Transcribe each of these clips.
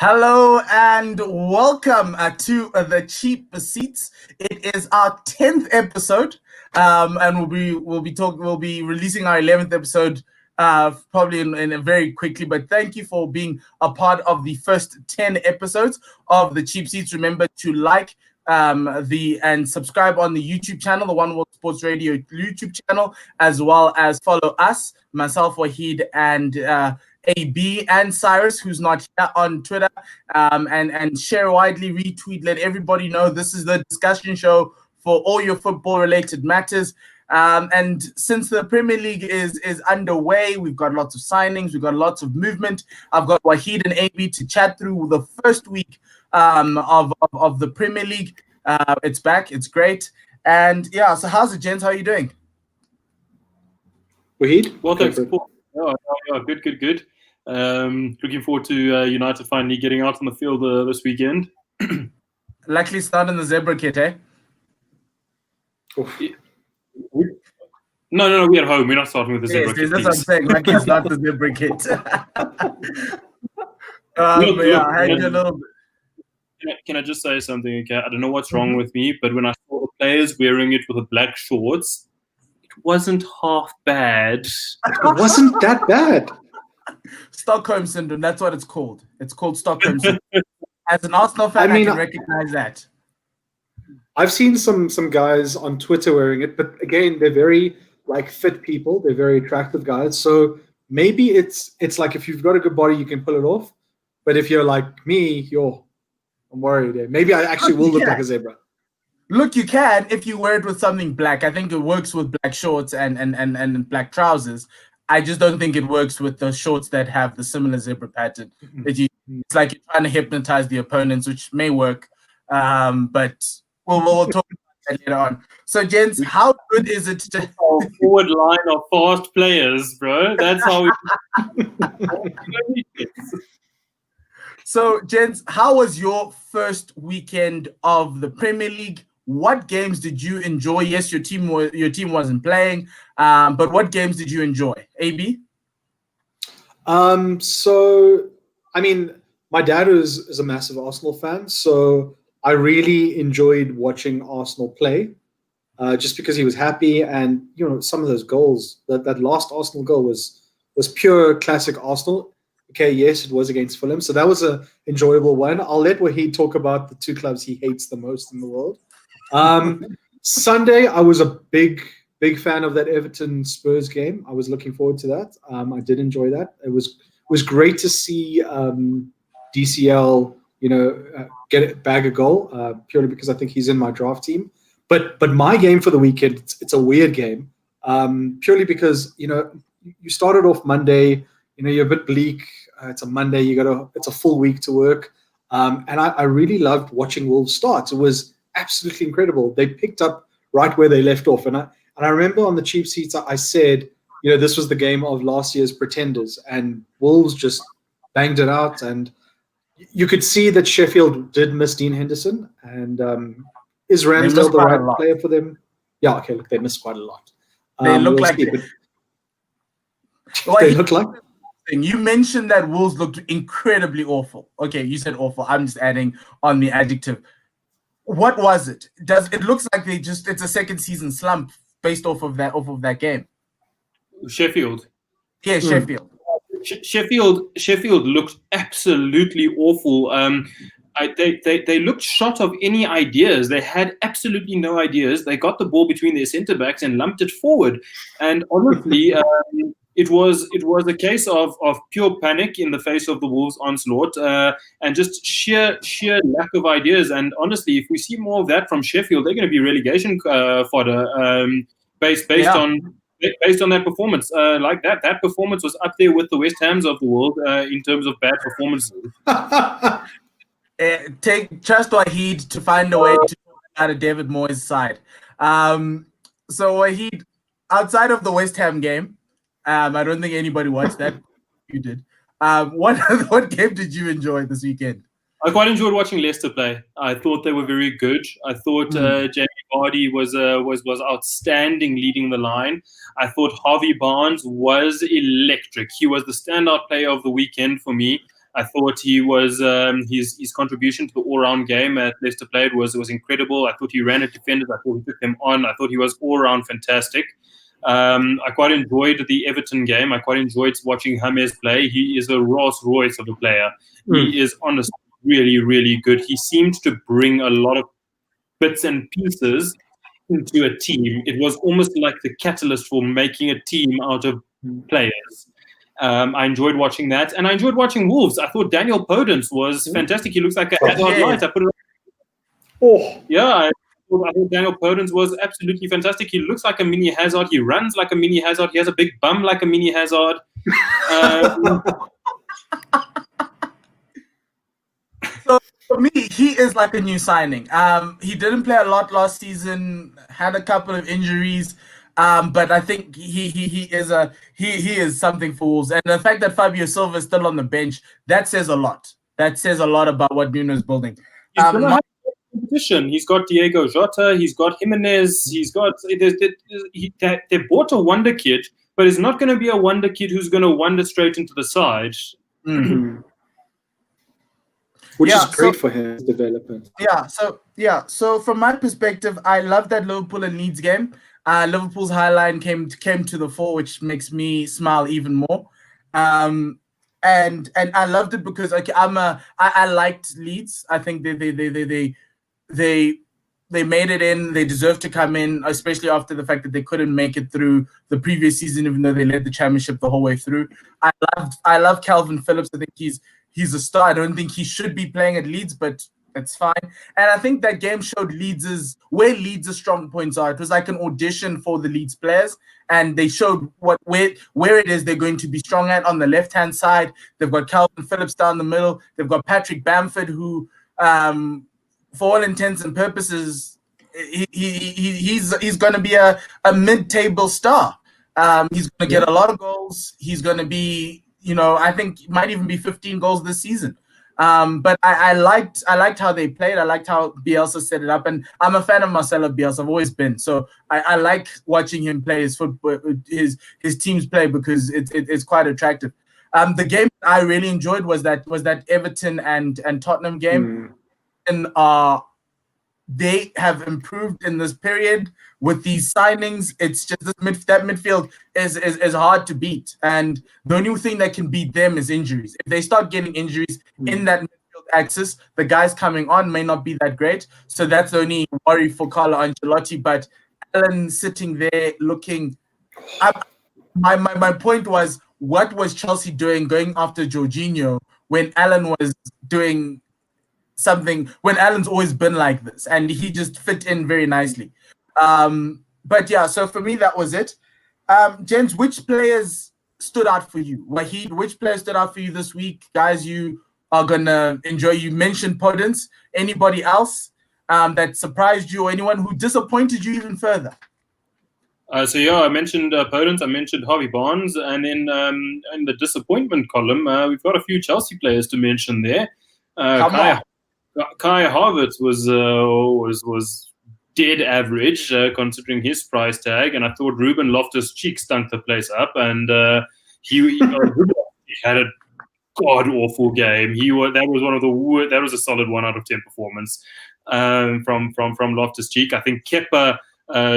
Hello and welcome to the Cheap Seats. It is our 10th episode, and we'll be releasing our 11th episode probably in very quickly. But thank you for being a part of the first 10 episodes of the Cheap Seats. Remember to like and subscribe on the YouTube channel, the One World Sports Radio YouTube channel, as well as follow us, myself, Wahid, and AB and Cyrus, who's not here, on Twitter, and share widely, retweet, let everybody know this is the discussion show for all your football related matters. And since the Premier League is underway, we've got lots of signings, we've got lots of movement. I've got Wahid and AB to chat through the first week of the Premier League. It's back, it's great. And yeah, so how's it, gents? How are you doing? Wahid? Well, thanks. Good. Looking forward to United finally getting out on the field this weekend. Luckily starting the zebra kit, eh? No, we're at home. We're not starting with the zebra kit. That's what I'm saying. Luckily it's not the zebra kit. I had a little bit. Can I just say something? Okay, I don't know what's wrong with me, but when I saw the players wearing it with the black shorts, it wasn't half bad. It wasn't that bad. Stockholm syndrome, that's what it's called. It's called Stockholm syndrome. As an Arsenal fan, I can recognize that. I've seen some guys on Twitter wearing it, but again, they're very fit people. They're very attractive guys. So maybe it's like if you've got a good body, you can pull it off. But if you're like me, I'm worried. Maybe I actually will look like a zebra. Look, you can if you wear it with something black. I think it works with black shorts and black trousers. I just don't think it works with the shorts that have the similar zebra pattern. It's like you're trying to hypnotize the opponents, which may work, but we'll talk about that later on. So, gents, how good is it to forward line of fast players, bro? That's how we. So, gents, how was your first weekend of the Premier League? What games did you enjoy? Yes, your team wasn't playing, but what games did you enjoy? AB? So, I mean, my dad is a massive Arsenal fan, so I really enjoyed watching Arsenal play, just because he was happy, and some of those goals, that last Arsenal goal was pure classic Arsenal. Okay, yes, it was against Fulham, so that was an enjoyable one. I'll let Wahid talk about the two clubs he hates the most in the world. Sunday, I was a big fan of that Everton Spurs game. I was looking forward to that. I did enjoy that. It was great to see DCL, bag a goal, purely because I think he's in my draft team. But my game for the weekend, it's a weird game, purely because you started off Monday. You're a bit bleak. It's a Monday. It's a full week to work, and I really loved watching Wolves start. It was absolutely incredible. They picked up right where they left off, and I remember on the cheap seats I said, this was the game of last year's pretenders, and Wolves just banged it out. And you could see that Sheffield did miss Dean Henderson, and is Ramsdale the right player for them? Yeah, okay, look, they missed quite a lot. They look like they look like. You mentioned that Wolves looked incredibly awful. Okay, you said awful. I'm just adding on the adjective. What was it? It looks like it's a second season slump based off of that game? Sheffield. Yeah, Sheffield. Sheffield looked absolutely awful. They looked short of any ideas. They had absolutely no ideas. They got the ball between their centre backs and lumped it forward. And honestly, it was a case of pure panic in the face of the Wolves' onslaught, and just sheer lack of ideas. And honestly, if we see more of that from Sheffield, they're going to be relegation fodder, based on that performance. That performance was up there with the West Hams of the world in terms of bad performances. Trust Wahid to find a way to get out of David Moyes' side. So Wahid, outside of the West Ham game, I don't think anybody watched that. You did. What game did you enjoy this weekend? I quite enjoyed watching Leicester play. I thought they were very good. I thought Jamie Vardy was outstanding leading the line. I thought Harvey Barnes was electric. He was the standout player of the weekend for me. I thought he was his contribution to the all-round game at Leicester played was incredible. I thought he ran at defenders. I thought he took them on. I thought he was all-round fantastic. I quite enjoyed the Everton game. I quite enjoyed watching James play. He is a Rolls Royce of a player. He is honestly really, really good. He seemed to bring a lot of bits and pieces into a team. It was almost like the catalyst for making a team out of players. I enjoyed watching that, and I enjoyed watching Wolves. I thought Daniel Podence was fantastic. He looks like a Hazard light. I put it. I thought Daniel Podence was absolutely fantastic. He looks like a mini Hazard. He runs like a mini Hazard. He has a big bum like a mini Hazard. So for me, he is like a new signing. He didn't play a lot last season. Had a couple of injuries. But I think he is something for Wolves, and the fact that Fabio Silva is still on the bench, that says a lot. That says a lot about what Nuno is building. He's going to have competition. He's got Diego Jota. He's got Jimenez. He's got. They bought a wonder kid, but it's not going to be a wonder kid who's going to wander straight into the side. Mm-hmm. Which is great for his development. So from my perspective, I love that Liverpool and Leeds game. Liverpool's high line came to the fore, which makes me smile even more. And I loved it because I liked Leeds. I think they made it in. They deserve to come in, especially after the fact that they couldn't make it through the previous season, even though they led the championship the whole way through. I love Calvin Phillips. I think he's a star. I don't think he should be playing at Leeds, but it's fine. And I think that game showed where Leeds' strong points are. It was like an audition for the Leeds players, and they showed where it is they're going to be strong at. On the left-hand side, they've got Calvin Phillips down the middle. They've got Patrick Bamford, who, for all intents and purposes, he's going to be a mid-table star. He's going to get a lot of goals. He's going to be, I think might even be 15 goals this season. But I liked how they played. I liked how Bielsa set it up, and I'm a fan of Marcelo Bielsa. I've always been. So I like watching him play his football, his teams play, because it's quite attractive. The game I really enjoyed was that Everton and Tottenham game, and they have improved in this period with these signings. It's just that midfield is hard to beat, and the only thing that can beat them is injuries. If they start getting injuries in that midfield axis, the guys coming on may not be that great. So that's the only worry for Carlo Ancelotti. But Alan sitting there looking, my point was, what was Chelsea doing going after Jorginho when Alan was doing something, when Alan's always been like this, and he just fit in very nicely. But yeah, so for me, that was it. James, which players stood out for you? Wahid, which players stood out for you this week? Guys you are going to enjoy. You mentioned Podence. Anybody else that surprised you, or anyone who disappointed you even further? I mentioned Podence, I mentioned Harvey Barnes, and in the disappointment column, we've got a few Chelsea players to mention there. Kai Havertz was dead average considering his price tag, and I thought Ruben Loftus-Cheek stunk the place up, and he had a god awful game. That was a solid 1 out of 10 performance from Loftus-Cheek. I think Kepa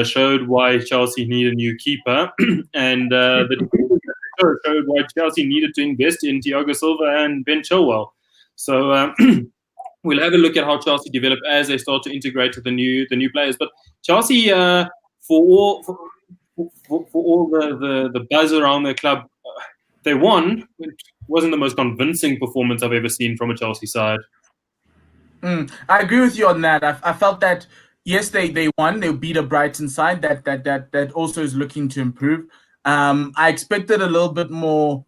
showed why Chelsea need a new keeper, and the showed why Chelsea needed to invest in Thiago Silva and Ben Chilwell. So we'll have a look at how Chelsea develop as they start to integrate with the new players. But Chelsea, for all the buzz around their club, they won. It wasn't the most convincing performance I've ever seen from a Chelsea side. I agree with you on that. I felt that, yes, they won. They beat a Brighton side that also is looking to improve. I expected a little bit more,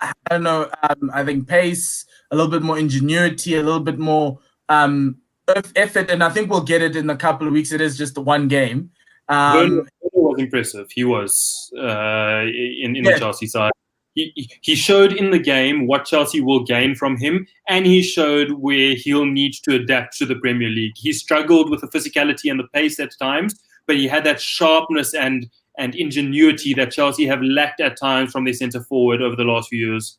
I don't know, I think pace, a little bit more ingenuity, a little bit more effort, and I think we'll get it in a couple of weeks. It is just the one game. Werner was impressive. He was in the Chelsea side. He showed in the game what Chelsea will gain from him, and he showed where he'll need to adapt to the Premier League. He struggled with the physicality and the pace at times, but he had that sharpness and ingenuity that Chelsea have lacked at times from their centre forward over the last few years.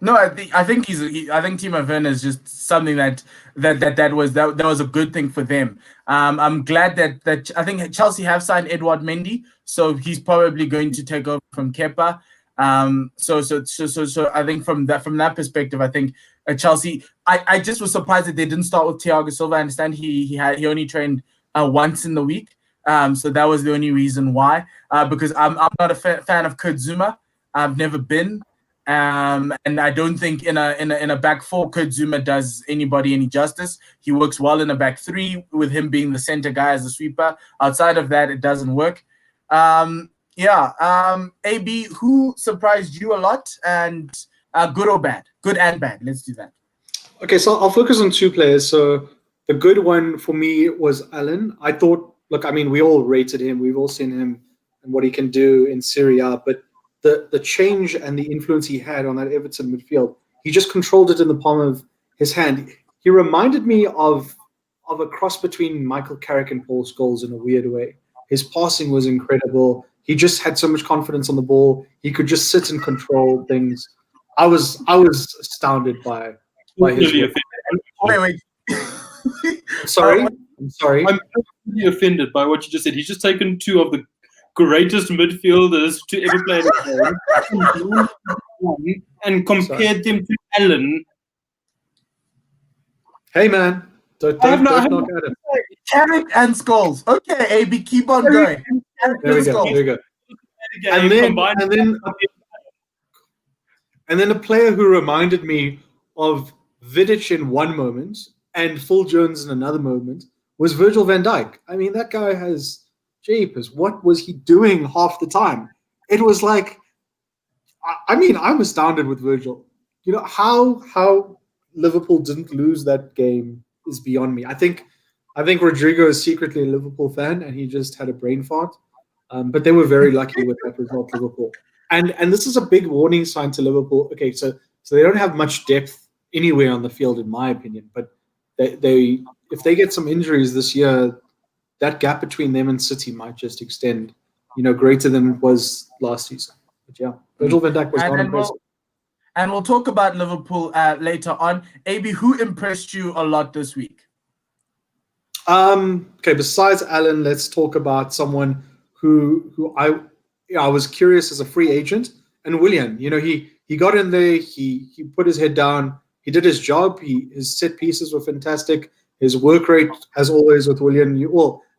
No, I think I think Timo Werner is just something that was a good thing for them. I'm glad that I think Chelsea have signed Edouard Mendy, so he's probably going to take over from Kepa. So I think from that perspective, I think Chelsea. I just was surprised that they didn't start with Thiago Silva. I understand he only trained once in the week. So that was the only reason why. Because I'm not a fan of Kurt Zuma. I've never been. And I don't think in a back four, Kurt Zuma does anybody any justice. He works well in a back three with him being the center guy as a sweeper. Outside of that, it doesn't work. AB, who surprised you a lot, and good or bad? Good and bad. Let's do that. Okay, so I'll focus on two players. So the good one for me was Allen. I thought, look, I mean, we all rated him. We've all seen him and what he can do in Serie A, but the change and the influence he had on that Everton midfield, he just controlled it in the palm of his hand. He reminded me of a cross between Michael Carrick and Paul Scholes in a weird way. His passing was incredible. He just had so much confidence on the ball. He could just sit and control things. I was astounded by his work. Wait. I'm sorry. I'm totally offended by what you just said. He's just taken two of the greatest midfielders to ever play the game and compared them to Allen. Hey man, don't knock at him. Carrick and Scholes. Okay, AB, keep on going. There we go. And then a player who reminded me of Vidic in one moment and Phil Jones in another moment was Virgil van Dijk. I mean, that guy has jeepers. What was he doing half the time? It was like, I mean, I'm astounded with Virgil. You know, how Liverpool didn't lose that game is beyond me. I think Rodrigo is secretly a Liverpool fan and he just had a brain fart. But they were very lucky with that result, Liverpool. And this is a big warning sign to Liverpool. Okay, so they don't have much depth anywhere on the field, in my opinion. But they if they get some injuries this year, that gap between them and City might just extend, greater than it was last season. But yeah, Virgil van Dijk was not impressive. And we'll talk about Liverpool later on. AB, who impressed you a lot this week? Okay, besides Allen, let's talk about someone who I was curious as a free agent, and Willian. He got in there, he put his head down, he did his job. His set pieces were fantastic. His work rate, as always with Willian,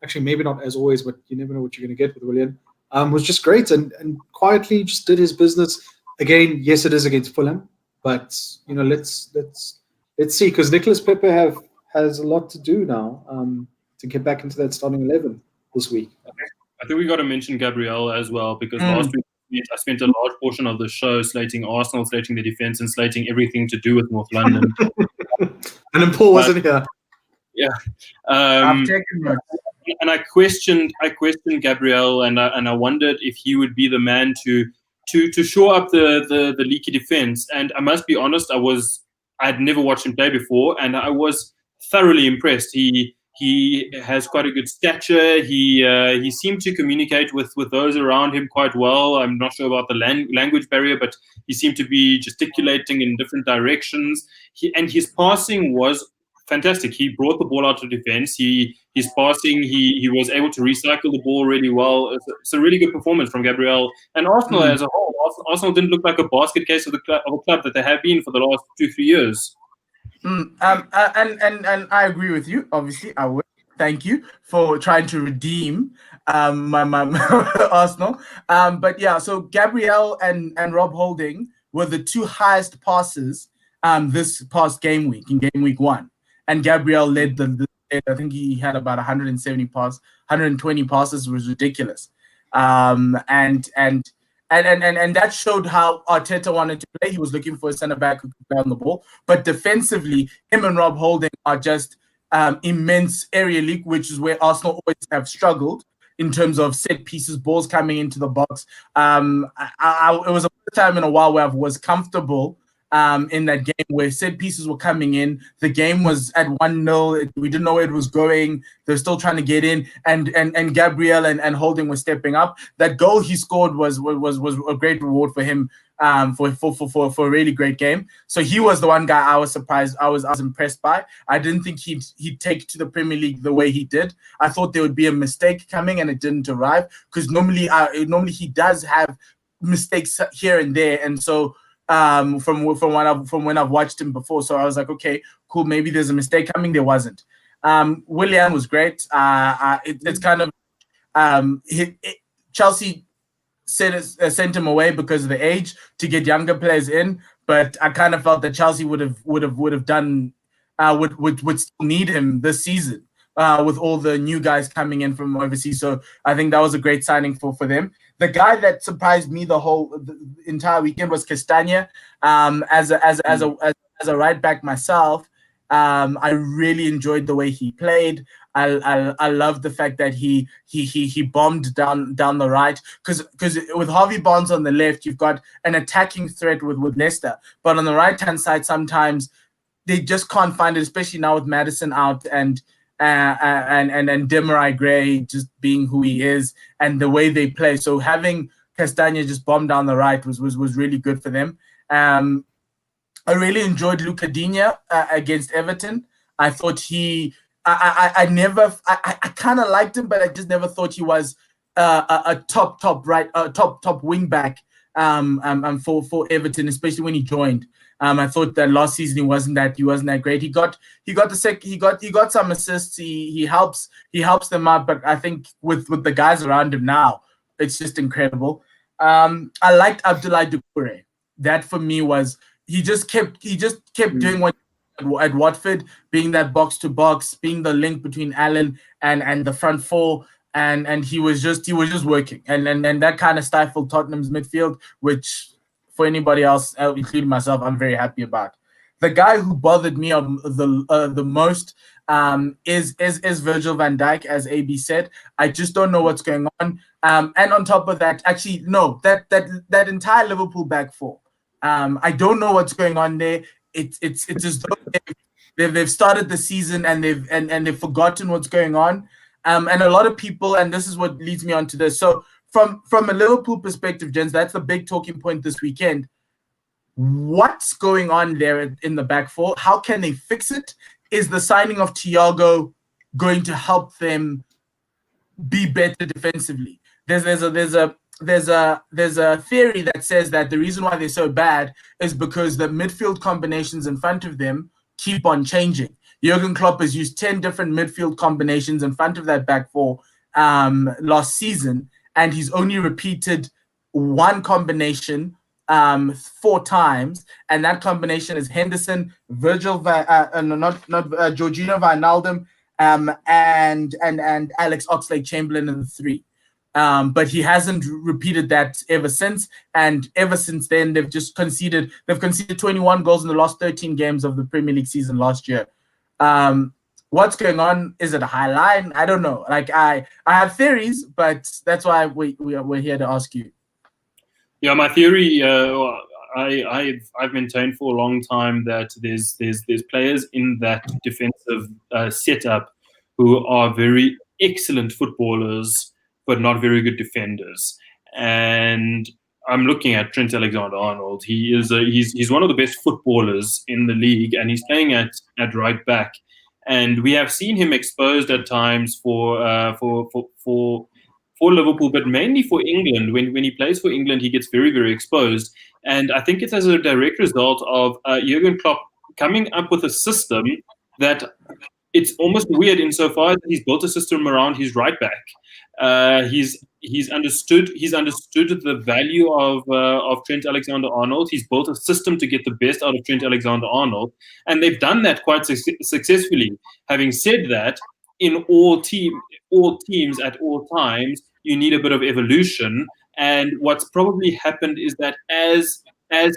actually maybe not as always, but you never know what you're going to get with Willian. Was just great and quietly just did his business. Again, yes, it is against Fulham, but let's see, because Nicolas Pepe has a lot to do now to get back into that starting 11 this week. I think we got to mention Gabriel as well, because last week I spent a large portion of the show slating Arsenal, slating the defense, and slating everything to do with North London. And then Paul wasn't here. Yeah. I've taken notes. And I questioned Gabriel, and I wondered if he would be the man to shore up the leaky defense. And I must be honest, I'd never watched him play before, and I was thoroughly impressed. He has quite a good stature. He seemed to communicate with those around him quite well. I'm not sure about the language barrier, but he seemed to be gesticulating in different directions. And his passing was fantastic. He brought the ball out of defense. His passing, he was able to recycle the ball really well. It's a really good performance from Gabriel. And Arsenal as a whole, Arsenal didn't look like a basket case of a club that they have been for the last 2-3 years. And I agree with you. Obviously, I would. Thank you for trying to redeem my Arsenal. But yeah, so Gabriel and Rob Holding were the two highest passes this past game week, in game week 1. And Gabriel led I think he had about 120 passes, was ridiculous. And that showed how Arteta wanted to play. He was looking for a centre back who could play on the ball. But defensively, him and Rob Holding are just immense area league, which is where Arsenal always have struggled in terms of set pieces, balls coming into the box. It was a first time in a while where I was comfortable in that game where set pieces were coming in. The game was at 1-0. We didn't know where it was going. They're still trying to get in, and Gabriel and Holding were stepping up. That goal he scored was a great reward for him, for a really great game. So he was the one guy I was surprised. I was impressed by. I didn't think he'd take to the Premier League the way he did. I thought there would be a mistake coming, and it didn't arrive, because normally he does have mistakes here and there, and so from when I've watched him before, so I was like, okay, cool, maybe there's a mistake coming. There wasn't. Willian was great. It's kind of Chelsea sent him away because of the age to get younger players in, but I kind of felt that Chelsea would have done would still need him this season, with all the new guys coming in from overseas. So I think that was a great signing for them. The guy that surprised me the entire weekend was Castagna. As a right back myself, I really enjoyed the way he played. I love the fact that he bombed down the right, because with Harvey Barnes on the left, you've got an attacking threat with Leicester, but on the right hand side sometimes they just can't find it, especially now with Maddison out and Demarai Gray just being who he is and the way they play. So having Castagna just bomb down the right was really good for them. I really enjoyed Luca Digne against Everton. I thought I kind of liked him, but I just never thought he was a top wing back for Everton, especially when he joined. I thought that last season he wasn't that great. He got some assists. He helps them out, but I think with the guys around him now, it's just incredible. I liked Abdoulaye Doucouré. That for me was he just kept doing what at Watford, being that box to box, being the link between Allen and the front four, and he was just working, and that kind of stifled Tottenham's midfield, which for anybody else, including myself, I'm very happy about. The guy who bothered me the most is Virgil van Dijk, as AB said. I just don't know what's going on. And on top of that, actually, no, that entire Liverpool back four, I don't know what's going on there. It's as though they've started the season and they've forgotten what's going on. And a lot of people, and this is what leads me on to this. So from a Liverpool perspective, gents, that's the big talking point this weekend. What's going on there in the back four? How can they fix it? Is the signing of Thiago going to help them be better defensively? There's a theory that says that the reason why they're so bad is because the midfield combinations in front of them keep on changing. Jurgen Klopp has used 10 different midfield combinations in front of that back four last season, and he's only repeated one combination 4 times, and that combination is Henderson, Jorginho Wijnaldum, and Alex Oxlade-Chamberlain in the 3. But he hasn't repeated that ever since, and ever since then they've conceded 21 goals in the last 13 games of the Premier League season last year. What's going on? Is it a high line? I don't know. Like I have theories, but that's why we're here to ask you. Yeah, my theory. I've maintained for a long time that there's players in that defensive setup who are very excellent footballers, but not very good defenders. And I'm looking at Trent Alexander-Arnold. He's one of the best footballers in the league, and he's playing at right back. And we have seen him exposed at times for Liverpool, but mainly for England. When he plays for England, he gets very, very exposed. And I think it's as a direct result of Jurgen Klopp coming up with a system that it's almost weird insofar as he's built a system around his right back. He's understood the value of Trent Alexander-Arnold. He's built a system to get the best out of Trent Alexander-Arnold, and they've done that quite successfully. Having said that, in all teams at all times, you need a bit of evolution. And what's probably happened is that as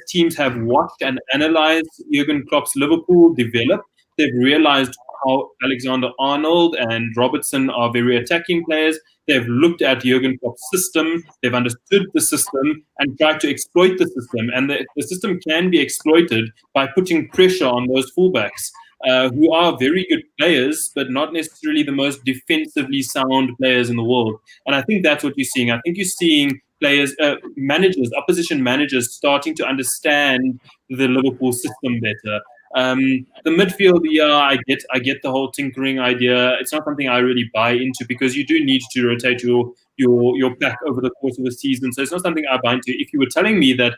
teams have watched and analyzed Jurgen Klopp's Liverpool develop, they've realized how Alexander-Arnold and Robertson are very attacking players. They've looked at Jurgen Klopp's system, they've understood the system and tried to exploit the system. And the system can be exploited by putting pressure on those fullbacks, who are very good players, but not necessarily the most defensively sound players in the world. And I think that's what you're seeing. I think you're seeing players, managers, opposition managers starting to understand the Liverpool system better. The midfield, yeah, I get the whole tinkering idea. It's not something I really buy into because you do need to rotate your pack over the course of the season. So it's not something I buy into. If you were telling me that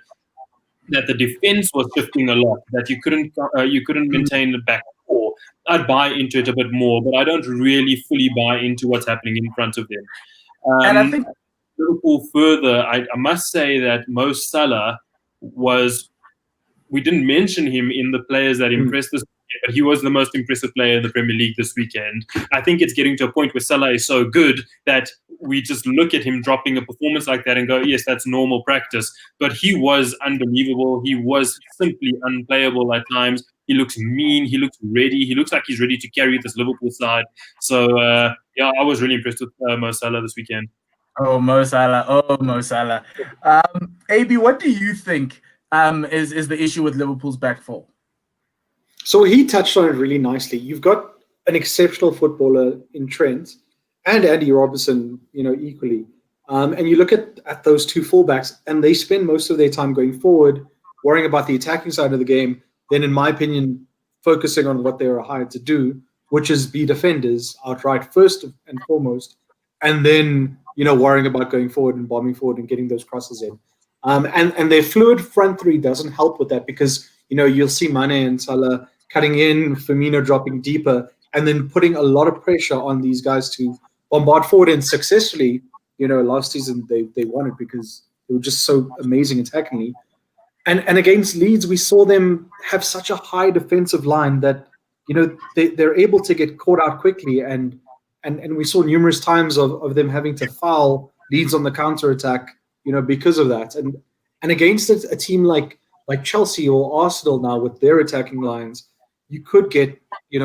the defense was shifting a lot, that you couldn't maintain the back four, I'd buy into it a bit more. But I don't really fully buy into what's happening in front of them. And I think Liverpool further, I must say that Mo Salah was. We didn't mention him in the players that impressed us, but he was the most impressive player in the Premier League this weekend. I think it's getting to a point where Salah is so good that we just look at him dropping a performance like that and go, yes, that's normal practice. But he was unbelievable. He was simply unplayable at times. He looks mean. He looks ready. He looks like he's ready to carry this Liverpool side. So, yeah, I was really impressed with Mo Salah this weekend. Oh, Mo Salah. Oh, Mo Salah. AB, what do you think is the issue with Liverpool's back four? So he touched on it really nicely. You've got an exceptional footballer in Trent and Andy Robertson, equally. And you look at those two fullbacks, and they spend most of their time going forward, worrying about the attacking side of the game, then, in my opinion, focusing on what they were hired to do, which is be defenders outright first and foremost, and then, worrying about going forward and bombing forward and getting those crosses in. And their fluid front three doesn't help with that because, you'll see Mane and Salah cutting in, Firmino dropping deeper, and then putting a lot of pressure on these guys to bombard forward. And successfully, last season they won it because they were just so amazing attackingly. And against Leeds, we saw them have such a high defensive line that, they're able to get caught out quickly. And we saw numerous times of them having to foul Leeds on the counter-attack, because of that. And against a team like Chelsea or Arsenal now with their attacking lines, you could get,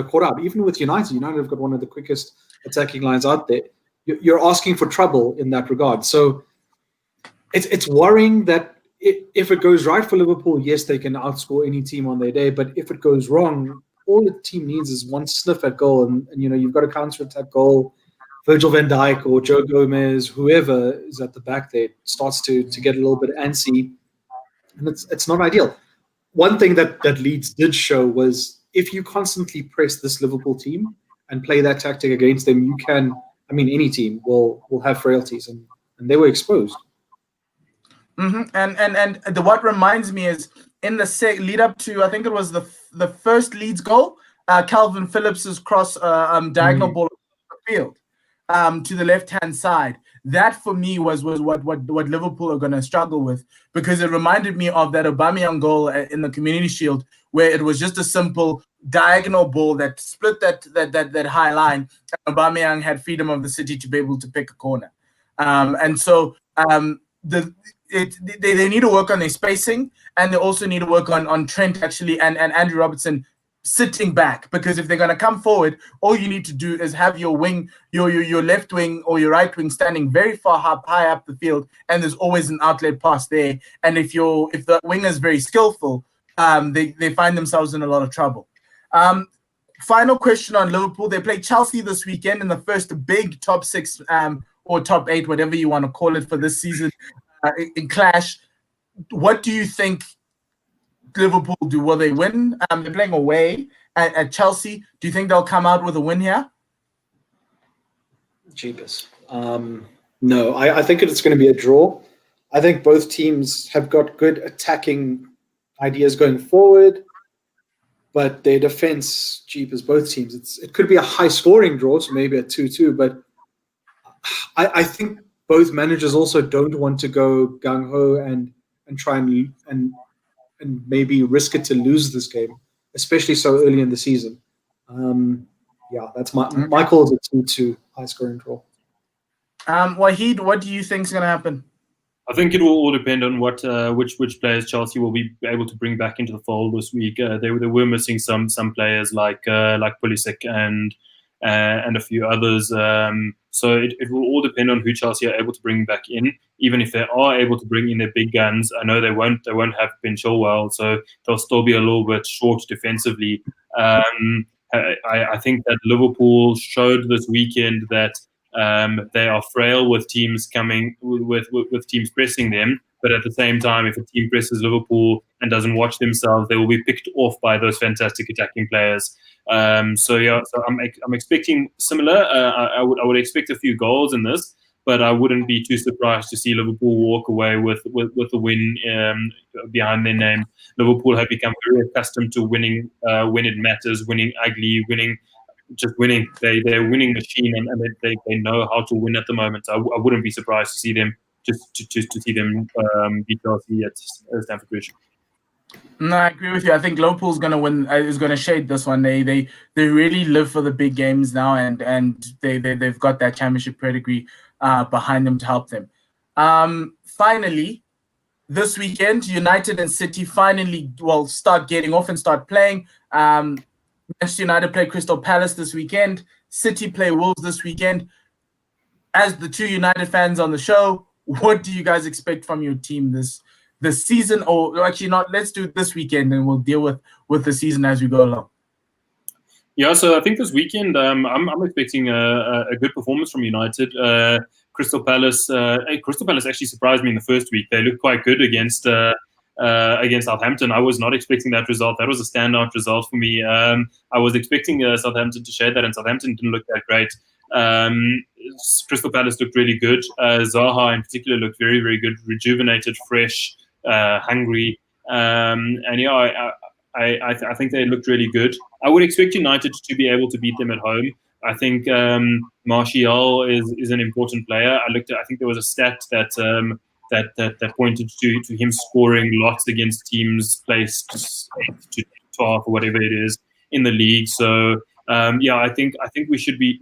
caught out. Even with United have got one of the quickest attacking lines out there. You're asking for trouble in that regard. So it's worrying that if it goes right for Liverpool, yes, they can outscore any team on their day. But if it goes wrong, all the team needs is one sniff at goal. And you've got a counter-attack goal. Virgil van Dijk or Joe Gomez, whoever is at the back there, starts to get a little bit antsy, and it's not ideal. One thing that Leeds did show was if you constantly press this Liverpool team and play that tactic against them, you can. Any team will have frailties, and they were exposed. Mm-hmm. And what reminds me is in the lead up to, I think it was the first Leeds goal, Calvin Phillips's cross diagonal ball field. To the left-hand side. That for me was what Liverpool are going to struggle with, because it reminded me of that Aubameyang goal in the Community Shield, where it was just a simple diagonal ball that split that high line. And Aubameyang had freedom of the city to be able to pick a corner, and so they need to work on their spacing, and they also need to work on Trent actually and Andrew Robertson sitting back, because if they're going to come forward, all you need to do is have your wing, your left wing or your right wing standing very far high up the field, and there's always an outlet pass there. And if the winger is very skillful, they find themselves in a lot of trouble. Final question on Liverpool. They play Chelsea this weekend in the first big top 6 or top 8, whatever you want to call it, for this season in clash. What do you think Liverpool do? Will they win? They're playing away at Chelsea. Do you think they'll come out with a win here? Jeepers. No, I think it's going to be a draw. I think both teams have got good attacking ideas going forward, but their defense, jeepers, both teams, it could be a high-scoring draw, so maybe a 2-2, but I think both managers also don't want to go gung-ho and try and maybe risk it to lose this game, especially so early in the season. That's my call is a 2-2 high-scoring draw. Wahid, what do you think is going to happen? I think it will all depend on what which players Chelsea will be able to bring back into the fold this week. They were missing some players like Pulisic and a few others. So it will all depend on who Chelsea are able to bring back in. Even if they are able to bring in their big guns, I know they won't have Ben Chilwell, so they'll still be a little bit short defensively. I think that Liverpool showed this weekend that they are frail with teams coming with teams pressing them. But at the same time, if a team presses Liverpool and doesn't watch themselves, they will be picked off by those fantastic attacking players. So I'm expecting similar. I would expect a few goals in this, but I wouldn't be too surprised to see Liverpool walk away with a win behind their name. Liverpool have become very accustomed to winning when it matters, winning ugly, winning. Just winning. They're a winning machine, and they know how to win at the moment. I wouldn't be surprised to see them to see them beat Chelsea at Stamford Bridge. No, I agree with you. I think Liverpool's going to win. Is going to shade this one. They really live for the big games now, and they've got that championship pedigree behind them to help them. Finally, this weekend, United and City finally will start getting off and start playing. Manchester United play Crystal Palace this weekend. City play Wolves this weekend. As the two United fans on the show, what do you guys expect from your team this season? Or actually not, let's do it this weekend and we'll deal with the season as we go along. Yeah, so I think this weekend I'm expecting a good performance from United. Crystal Palace actually surprised me in the first week. They looked quite good against Southampton. I was not expecting that result. That was a standout result for me. I was expecting Southampton to share that, and Southampton didn't look that great. Crystal Palace looked really good. Zaha in particular looked very, very good, rejuvenated, fresh, hungry. And yeah, I think they looked really good. I would expect United to be able to beat them at home. I think Martial is an important player. I think there was a stat that pointed to him scoring lots against teams placed 8 to 12 or whatever it is in the league. So yeah, I think we should be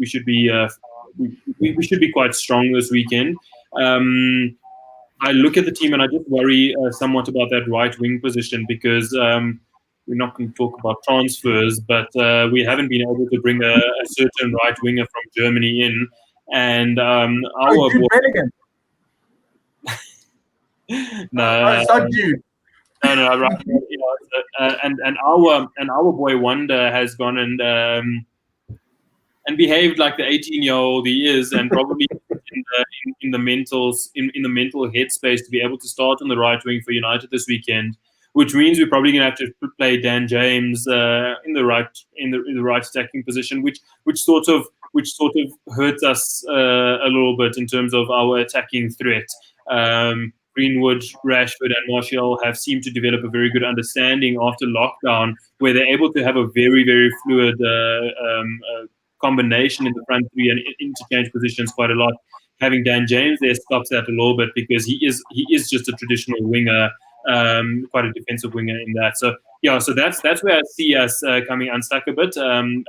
quite strong this weekend. I look at the team and I just worry somewhat about that right wing position because we're not going to talk about transfers, but we haven't been able to bring a certain right winger from Germany in, and our no, it's not Jude. No, right. You know, and our boy Wonder has gone and behaved like the 18-year-old he is, and probably in the mental headspace to be able to start on the right wing for United this weekend, which means we're probably going to have to play Dan James in the right attacking position, which sort of hurts us a little bit in terms of our attacking threat. Greenwood, Rashford, and Martial have seemed to develop a very good understanding after lockdown, where they're able to have a very, very fluid combination in the front three and interchange positions quite a lot. Having Dan James there stops that a little bit because he is just a traditional winger, quite a defensive winger in that. So yeah, so that's where I see us coming unstuck a bit.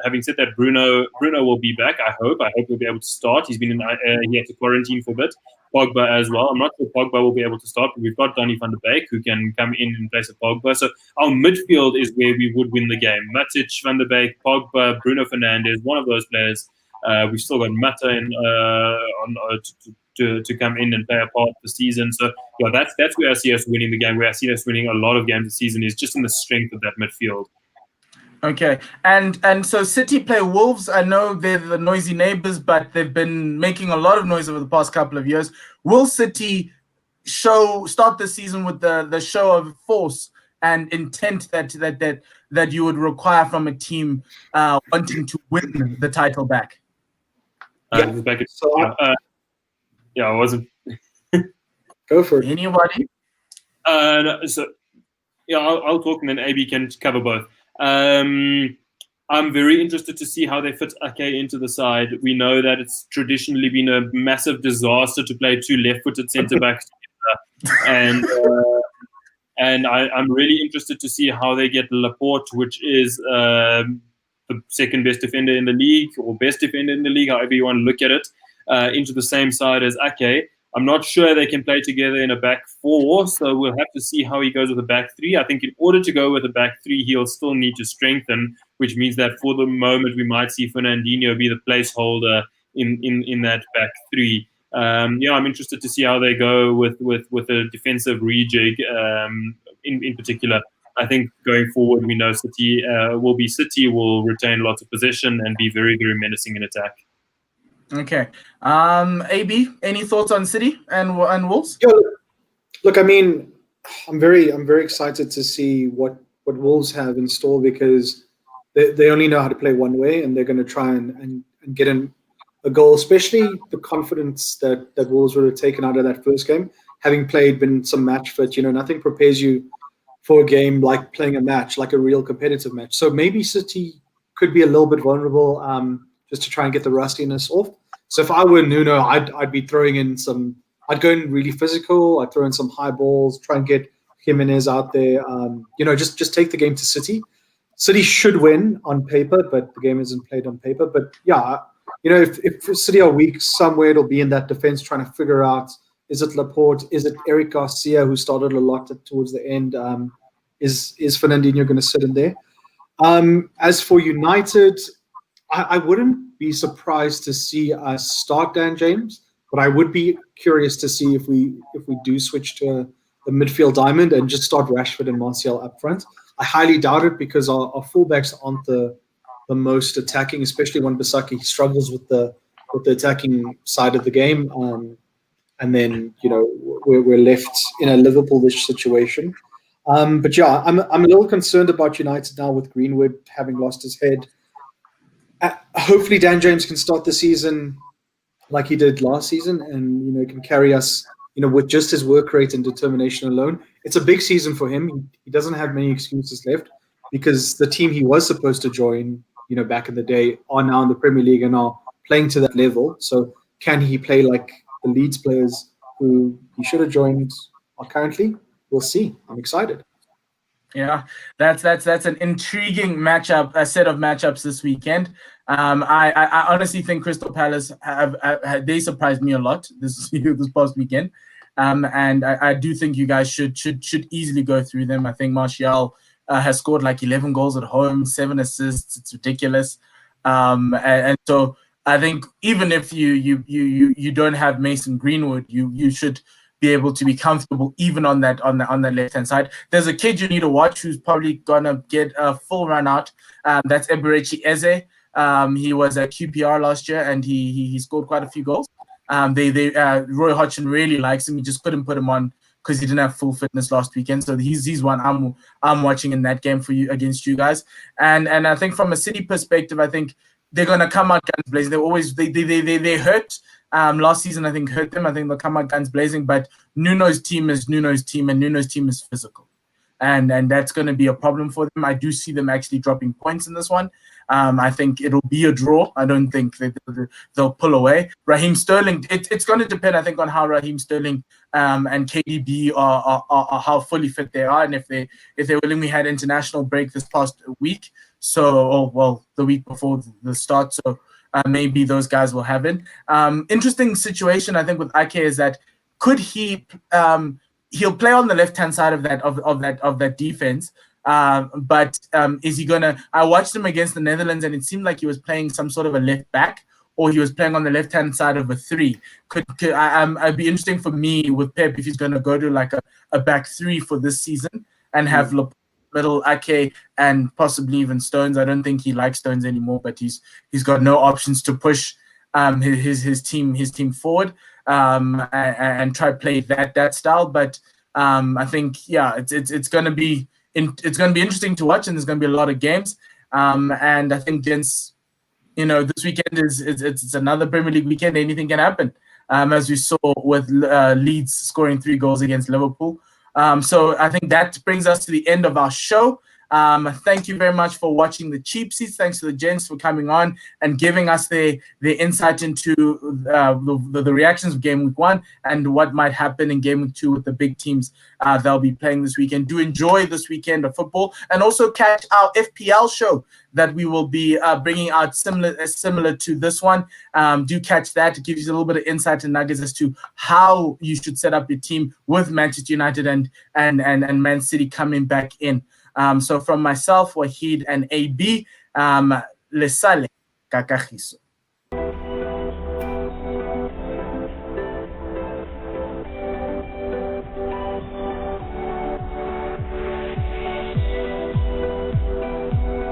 Having said that, Bruno will be back. I hope he'll be able to start. He's been he had to quarantine for a bit. Pogba as well. I'm not sure Pogba will be able to start, but we've got Donny van der Beek who can come in place of Pogba. So our midfield is where we would win the game. Matic, van der Beek, Pogba, Bruno Fernandes, one of those players. We've still got Mata to come in and play a part of the season. So yeah, that's where I see us winning the game. Where I see us winning a lot of games this season is just in the strength of that midfield. Okay, and so City play Wolves. I know they're the noisy neighbors, but they've been making a lot of noise over the past couple of years. Will City start the season with the show of force and intent that you would require from a team wanting to win the title back? I wasn't. Go for it. Anybody? So yeah, I'll talk and then AB can cover both. I'm very interested to see how they fit Ake into the side. We know that it's traditionally been a massive disaster to play two left-footed centre-backs together. And I'm really interested to see how they get Laporte, which is the second best defender in the league, or best defender in the league, however you want to look at it, into the same side as Ake. I'm not sure they can play together in a back four, so we'll have to see how he goes with a back three. I think in order to go with a back three, he'll still need to strengthen, which means that for the moment we might see Fernandinho be the placeholder in that back three. I'm interested to see how they go with a defensive rejig in particular. I think going forward, we know City will retain lots of possession and be very, very menacing in attack. Okay. AB, any thoughts on City and Wolves? Yeah, look, I mean, I'm very excited to see what Wolves have in store, because they only know how to play one way, and they're going to try and get in a goal, especially the confidence that Wolves would have taken out of that first game, having been some match fit. Nothing prepares you for a game like playing a match, like a real competitive match. So maybe City could be a little bit vulnerable, just to try and get the rustiness off. So if I were Nuno, I'd be throwing in I'd go in really physical. I'd throw in some high balls, try and get Jimenez out there. Just take the game to City. City should win on paper, but the game isn't played on paper. But yeah, if City are weak somewhere, it'll be in that defense, trying to figure out, is it Laporte? Is it Eric Garcia, who started a lot towards the end? Is Fernandinho going to sit in there? As for United, I wouldn't be surprised to see us start Dan James, but I would be curious to see if we do switch to a midfield diamond and just start Rashford and Martial up front. I highly doubt it, because our fullbacks aren't the most attacking, especially when Bisaki struggles with the attacking side of the game. And then we're left in a Liverpool-ish situation. But yeah, I'm a little concerned about United now with Greenwood having lost his head. Hopefully Dan James can start the season like he did last season, and can carry us with just his work rate and determination alone. It's a big season for him. He doesn't have many excuses left, because the team he was supposed to join back in the day are now in the Premier League and are playing to that level. So can he play like the Leeds players who he should have joined are currently? We'll see. I'm excited. Yeah, that's an intriguing matchup, a set of matchups this weekend. I honestly think Crystal Palace they surprised me a lot this past weekend, and I do think you guys should easily go through them. I think Martial has scored like 11 goals at home, 7 assists. It's ridiculous, and so I think even if you don't have Mason Greenwood, you should be able to be comfortable even on that left hand side. There's a kid you need to watch who's probably gonna get a full run out. That's Eberechi Eze. He was at QPR last year, and he scored quite a few goals. Roy Hodgson really likes him. He just couldn't put him on because he didn't have full fitness last weekend. So he's one I'm watching in that game for you against you guys. And I think from a City perspective, I think they're gonna come out guns blazing. They hurt. Last season, I think, hurt them. I think they'll come out guns blazing. But Nuno's team is Nuno's team, and Nuno's team is physical. And that's going to be a problem for them. I do see them actually dropping points in this one. I think it'll be a draw. I don't think they'll pull away. Raheem Sterling, it's going to depend, I think, on how Raheem Sterling and KDB are how fully fit they are, and if they're willing. We had international break this past week, the week before the start. So maybe those guys will have it. Interesting situation, I think, with Ake is that could he he'll play on the left hand side of that defense. But is he gonna? I watched him against the Netherlands, and it seemed like he was playing some sort of a left back, or he was playing on the left hand side of a 3. It'd be interesting for me with Pep if he's gonna go to like a back 3 for this season and have middle Ake and possibly even Stones. I don't think he likes Stones anymore, but he's got no options to push his team forward and try play that style. But I think it's gonna be interesting to watch, and there's gonna be a lot of games. And I think this weekend it's another Premier League weekend. Anything can happen, as we saw with Leeds scoring 3 goals against Liverpool. So I think that brings us to the end of our show. Thank you very much for watching the Cheap Seats. Thanks to the gents for coming on and giving us their insight into the reactions of Game Week 1 and what might happen in Game Week 2 with the big teams they'll be playing this weekend. Do enjoy this weekend of football, and also catch our FPL show that we will be bringing out similar to this one. Do catch that. It gives you a little bit of insight and nuggets as to how you should set up your team with Manchester United and Man City coming back in. So from myself, Wahid, and AB, le sale, kakagiso.